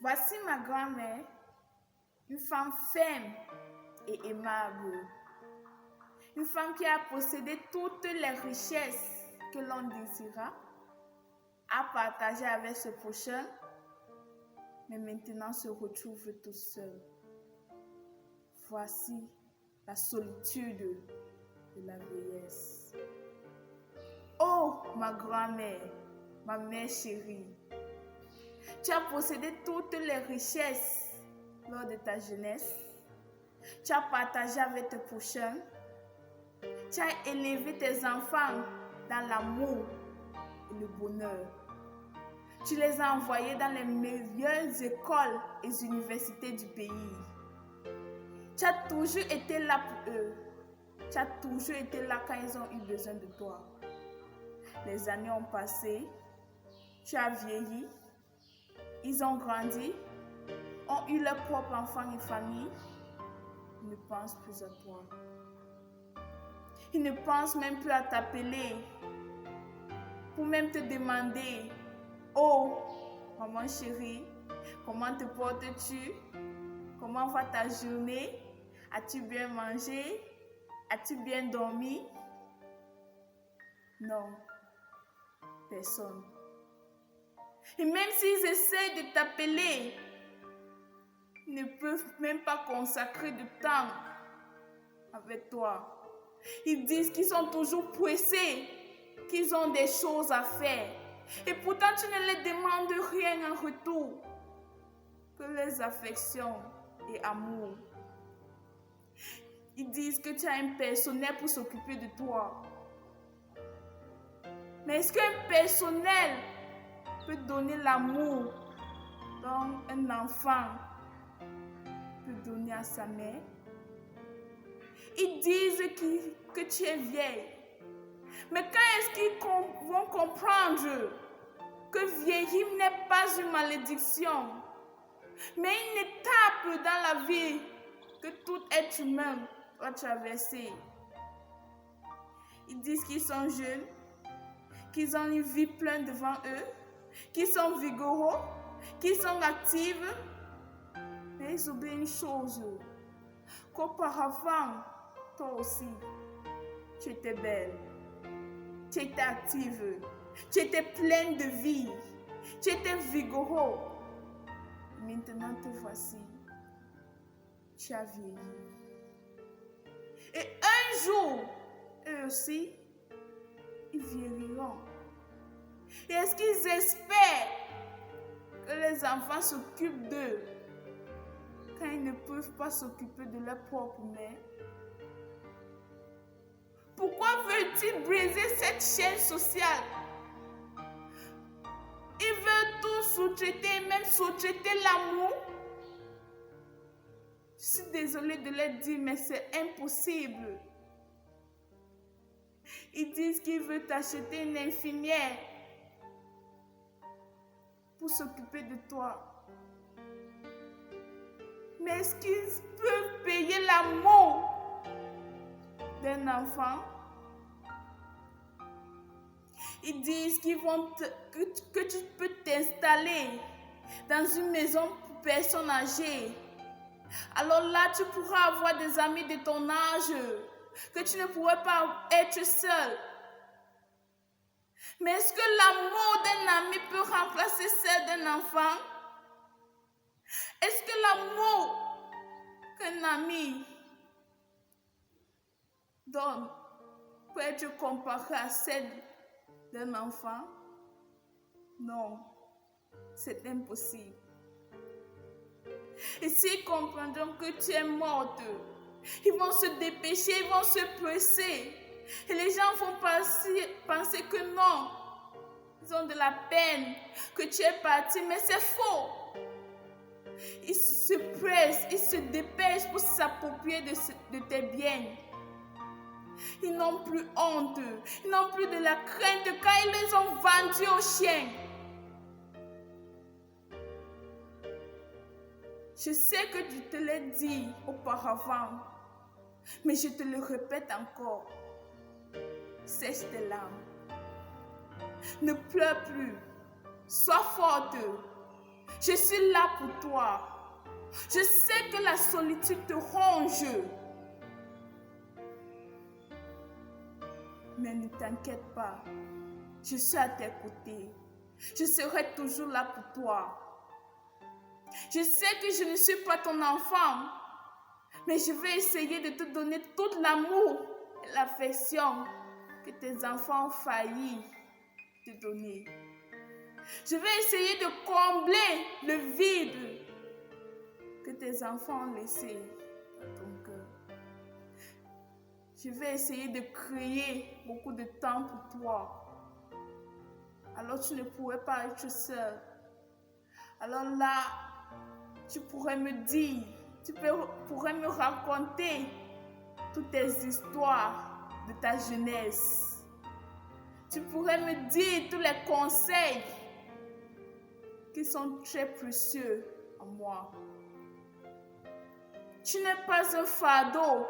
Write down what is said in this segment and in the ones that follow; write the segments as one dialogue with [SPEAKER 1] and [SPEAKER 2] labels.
[SPEAKER 1] Voici ma grand-mère, une femme ferme et aimable. Une femme qui a possédé toutes les richesses que l'on désira, a partagé avec ce prochain, mais maintenant se retrouve tout seul. Voici la solitude de la vieillesse. Oh, ma grand-mère, ma mère chérie, tu as possédé toutes les richesses lors de ta jeunesse. Tu as partagé avec tes prochains. Tu as élevé tes enfants dans l'amour et le bonheur. Tu les as envoyés dans les meilleures écoles et universités du pays. Tu as toujours été là pour eux. Tu as toujours été là quand ils ont eu besoin de toi. Les années ont passé. Tu as vieilli. Ils ont grandi, ont eu leurs propres enfants et familles. Ils ne pensent plus à toi. Ils ne pensent même plus à t'appeler pour même te demander: oh, maman chérie, comment te portes-tu? Comment va ta journée? As-tu bien mangé? As-tu bien dormi? Non, personne. Et même s'ils essaient de t'appeler, ils ne peuvent même pas consacrer du temps avec toi. Ils disent qu'ils sont toujours pressés, qu'ils ont des choses à faire. Et pourtant, tu ne les demandes rien en retour que les affections et amour. Ils disent que tu as un personnel pour s'occuper de toi. Mais est-ce qu'un personnel peut donner l'amour dont un enfant peut donner à sa mère? Ils disent que tu es vieille. Mais quand est-ce qu'ils vont comprendre que vieillir n'est pas une malédiction, mais une étape dans la vie que tout être humain doit traverser? Ils disent qu'ils sont jeunes, qu'ils ont une vie pleine devant eux, qu'ils sont vigoureux, qu'ils sont actifs. Mais ils oublient une chose, qu'auparavant, toi aussi, tu étais belle, tu étais active, tu étais pleine de vie, tu étais vigoureux. Maintenant te voici, tu as vieilli. Et un jour, eux aussi, ils vieilliront. Et est-ce qu'ils espèrent que les enfants s'occupent d'eux quand ils ne peuvent pas s'occuper de leur propre mère? Pourquoi veulent-ils briser cette chaîne sociale? Ils veulent tout sous-traiter, même sous-traiter l'amour. Je suis désolée de leur dire, mais c'est impossible. Ils disent qu'ils veulent acheter une infirmière pour s'occuper de toi. Mais est-ce qu'ils peuvent payer l'amour d'un enfant? Ils disent que tu peux t'installer dans une maison pour personnes âgées. Alors là, tu pourras avoir des amis de ton âge, que tu ne pourrais pas être seul. Mais est-ce que l'amour d'un ami peut remplacer celle d'un enfant? Est-ce que l'amour qu'un ami donne peut être comparé à celle d'un enfant? Non, c'est impossible. Et s'ils comprendront que tu es morte, ils vont se dépêcher, ils vont se presser. Et les gens vont penser que non, ils ont de la peine, que tu es parti, mais c'est faux. Ils se pressent, ils se dépêchent pour s'approprier de tes biens. Ils n'ont plus honte, ils n'ont plus de la crainte quand ils les ont vendus aux chiens. Je sais que tu te l'ai dit auparavant, mais je te le répète encore. Sèche tes larmes. Ne pleure plus. Sois forte. Je suis là pour toi. Je sais que la solitude te ronge. Mais ne t'inquiète pas. Je suis à tes côtés. Je serai toujours là pour toi. Je sais que je ne suis pas ton enfant, mais je vais essayer de te donner tout l'amour et l'affection que tes enfants ont failli te donner. Je vais essayer de combler le vide que tes enfants ont laissé dans ton cœur. Je vais essayer de créer beaucoup de temps pour toi. Alors tu ne pourrais pas être seul. Alors là, tu pourrais me dire, pourrais me raconter toutes tes histoires de ta jeunesse. Tu pourrais me dire tous les conseils qui sont très précieux en moi. Tu n'es pas un fardeau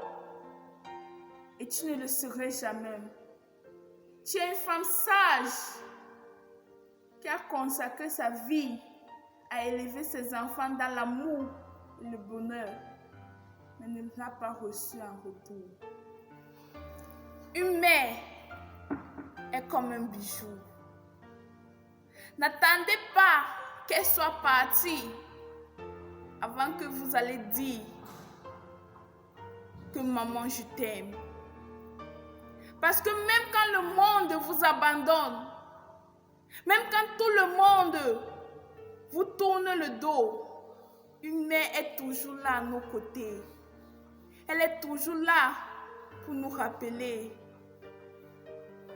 [SPEAKER 1] et tu ne le serais jamais. Tu es une femme sage qui a consacré sa vie à élever ses enfants dans l'amour et le bonheur, mais ne l'a pas reçu en retour. Une mère est comme un bijou. N'attendez pas qu'elle soit partie avant que vous allez dire que maman, je t'aime. Parce que même quand le monde vous abandonne, même quand tout le monde vous tourne le dos, une mère est toujours là à nos côtés. Elle est toujours là pour nous rappeler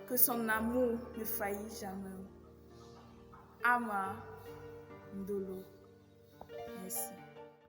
[SPEAKER 1] que son amour ne faillit jamais. Ama Ndolo.